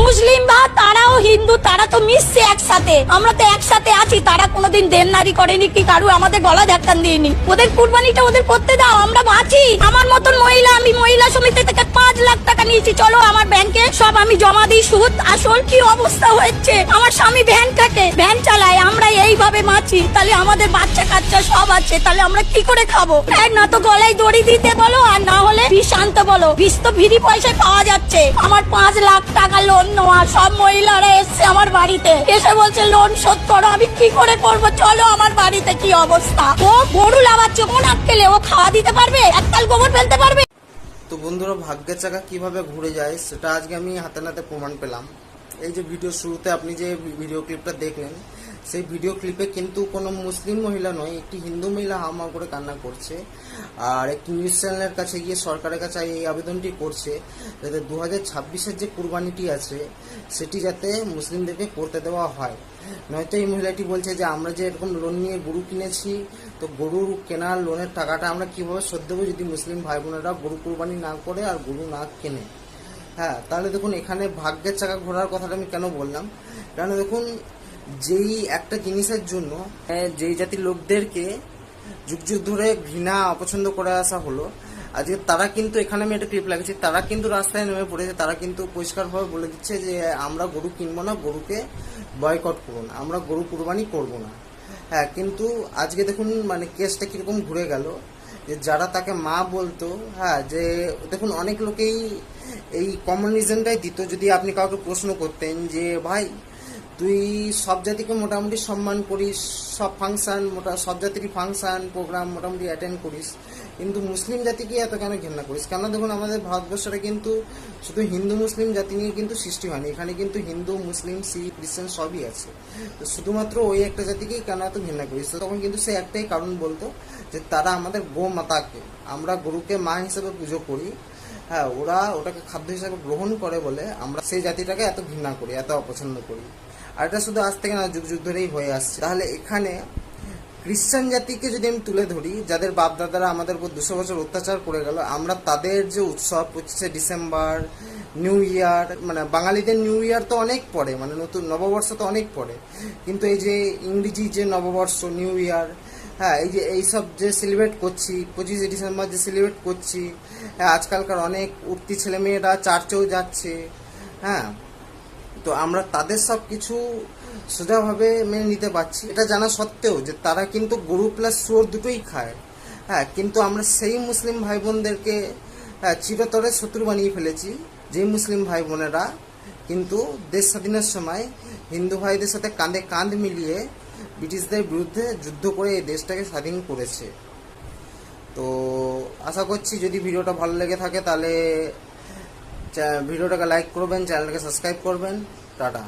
মুসলিম বা তারাও হিন্দু, তারা তো মিশছে একসাথে, আমরা তো একসাথে আছি। তারা কোনোদিন দেনদারি করেনি কি কারু আমাদের গলা ধাক্কান দিইনি। ওদের কুরবানিটা ওদের করতে দাও, আমরা বাঁচি। আমার মতন মহিলা, আমি মহিলা সমিতি থেকে 5 লাখ টাকা নিয়েছি, চলো আমার ব্যাংকে সব আমি জমা দিই, সুদ আসল। কি অবস্থা হচ্ছে, আমার স্বামী ভ্যান চালায়, আমরা এইভাবে বাঁচি। তাহলে আমাদের বাচ্চা কাচ্চা সব আছে, তাহলে আমরা কি করে খাবো? না তো গলায় দড়ি দিতে বলো, আর না হলে বিষ আনতে বলো। বিষ তো ফ্রি পয়সায় পাওয়া যাচ্ছে। আমার 5 লাখ টাকা লোন নেওয়া, সব মহিলারা এসছে আমার বাড়িতে, এসে বলছে লোন শোধ করো। আমি কি করে করবো? চলো আমার বাড়িতে। কি অবস্থা, ও গরু লাগাচ্ছে, কোন আটকেলে ও খাওয়া দিতে পারবে? এককাল গোবর ফেলতে পারবে? তো বন্ধুরা, ভাগ্যের চাকা কিভাবে ঘুরে যায় সেটা আজকে আমি হাতে নাতে প্রমাণ পেলাম। এই যে ভিডিও শুরুতে আপনি যে ভিডিও ক্লিপটা দেখলেন, সেই ভিডিও ক্লিপে কিন্তু কোনো মুসলিম মহিলা নয়, একটি হিন্দু মহিলা হামা করে কান্না করছে আর একটি নিউজ চ্যানেলের কাছে গিয়ে সরকারের কাছে এই আবেদনটি করছে যাতে 2026-এর যে কুরবানিটি আছে সেটি যাতে মুসলিমদেরকে করতে দেওয়া হয়। নয়তো এই মহিলাটি বলছে যে আমরা যে এরকম লোন নিয়ে গরু কিনেছি, তো গরুর কেনার লোনের টাকাটা আমরা কিভাবে শোধ দেবো যদি মুসলিম ভাই বোনেরা গরু কুরবানি না করে আর গরু না কেনে। হ্যাঁ, তাহলে দেখুন এখানে ভাগ্যের চাকা ঘোরার কথাটা আমি কেন বললাম, কারণ দেখুন যেই একটা জিনিসের জন্য যেই জাতির লোকদেরকে যুগ যুগ ধরে ঘৃণা অপছন্দ করে আসা হলো, আজকে তারা কিন্তু, এখানে আমি একটা ক্লিপ লাগিয়েছি, তারা কিন্তু রাস্তায় নেমে পড়েছে। তারা কিন্তু পরিষ্কারভাবে বলে দিচ্ছে যে আমরা গরু কিনবো না, গরুকে বয়কট করুন, আমরা গরু কুরবানি করব না। হ্যাঁ, কিন্তু আজকে দেখুন মানে কেসটা কিরকম ঘুরে গেল, যে যারা তাকে মা বলতো, হ্যাঁ, যে দেখুন অনেক লোকেই এই কমিউনিজমটাই দিত। যদি আপনি কাউকে প্রশ্ন করতেন যে ভাই তুই সব জাতিকে মোটামুটি সম্মান করিস, সব ফাংশন সব জাতিরই ফাংশন প্রোগ্রাম মোটামুটি অ্যাটেন্ড করিস, কিন্তু মুসলিম জাতিকে এত কেন ঘৃণা করিস? কেন দেখুন আমাদের ভারতবর্ষটা কিন্তু শুধু হিন্দু মুসলিম জাতি নিয়ে কিন্তু সৃষ্টি হয়নি, এখানে কিন্তু হিন্দু মুসলিম শিখ খ্রিস্টান সবই আছে। তো শুধুমাত্র ওই একটা জাতিকেই কেন এত ঘৃণা করিস? তখন কিন্তু সে একটাই কারণ বলতো যে তারা আমাদের গো মাতাকে, আমরা গরুকে মা হিসেবে পুজো করি, হ্যাঁ, ওরা ওটাকে খাদ্য হিসাবে গ্রহণ করে বলে আমরা সেই জাতিটাকে এত ঘৃণা করি, এত অপছন্দ করি। আর এটা শুধু আজ থেকে না, যুগ যুগ ধরেই হয়ে আসছে। তাহলে এখানে খ্রিস্টান জাতিকে যদি আমি তুলে ধরি, যাদের বাপদাদারা আমাদের উপর 200 বছর অত্যাচার করে গেল, আমরা তাদের যে উৎসব 25শে ডিসেম্বর, নিউ ইয়ার, মানে বাঙালিদের নিউ ইয়ার তো অনেক পরে, মানে নতুন নববর্ষ তো অনেক পরে, কিন্তু এই যে ইংরেজি যে নববর্ষ নিউ ইয়ার, হ্যাঁ, এই যে এইসব যে সেলিব্রেট করছি, 25শে ডিসেম্বর যে সেলিব্রেট করছি, হ্যাঁ, আজকালকার অনেক উঠতি ছেলেমেয়েরা চার্চেও যাচ্ছে, হ্যাঁ, তো আমরা তাদের সব কিছু সোজাভাবে মেনে নিতে পারছি, এটা জানা সত্ত্বেও যে তারা কিন্তু গরু প্লাস শুয়োর দুটোই খায়। হ্যাঁ, কিন্তু আমরা সেই মুসলিম ভাই বোনদেরকে চিরতরে শত্রু বানিয়ে ফেলেছি, যেই মুসলিম ভাই বোনেরা কিন্তু দেশ স্বাধীনের সময় হিন্দু ভাইদের সাথে কাঁধে কাঁধ মিলিয়ে ব্রিটিশদের বিরুদ্ধে যুদ্ধ করে এই দেশটাকে স্বাধীন করেছে। তো আশা করছি যদি ভিডিওটা ভালো লেগে থাকে তাহলে ভিডিওটাকে লাইক করবেন, চ্যানেলটাকে সাবস্ক্রাইব করবেন। টাটা।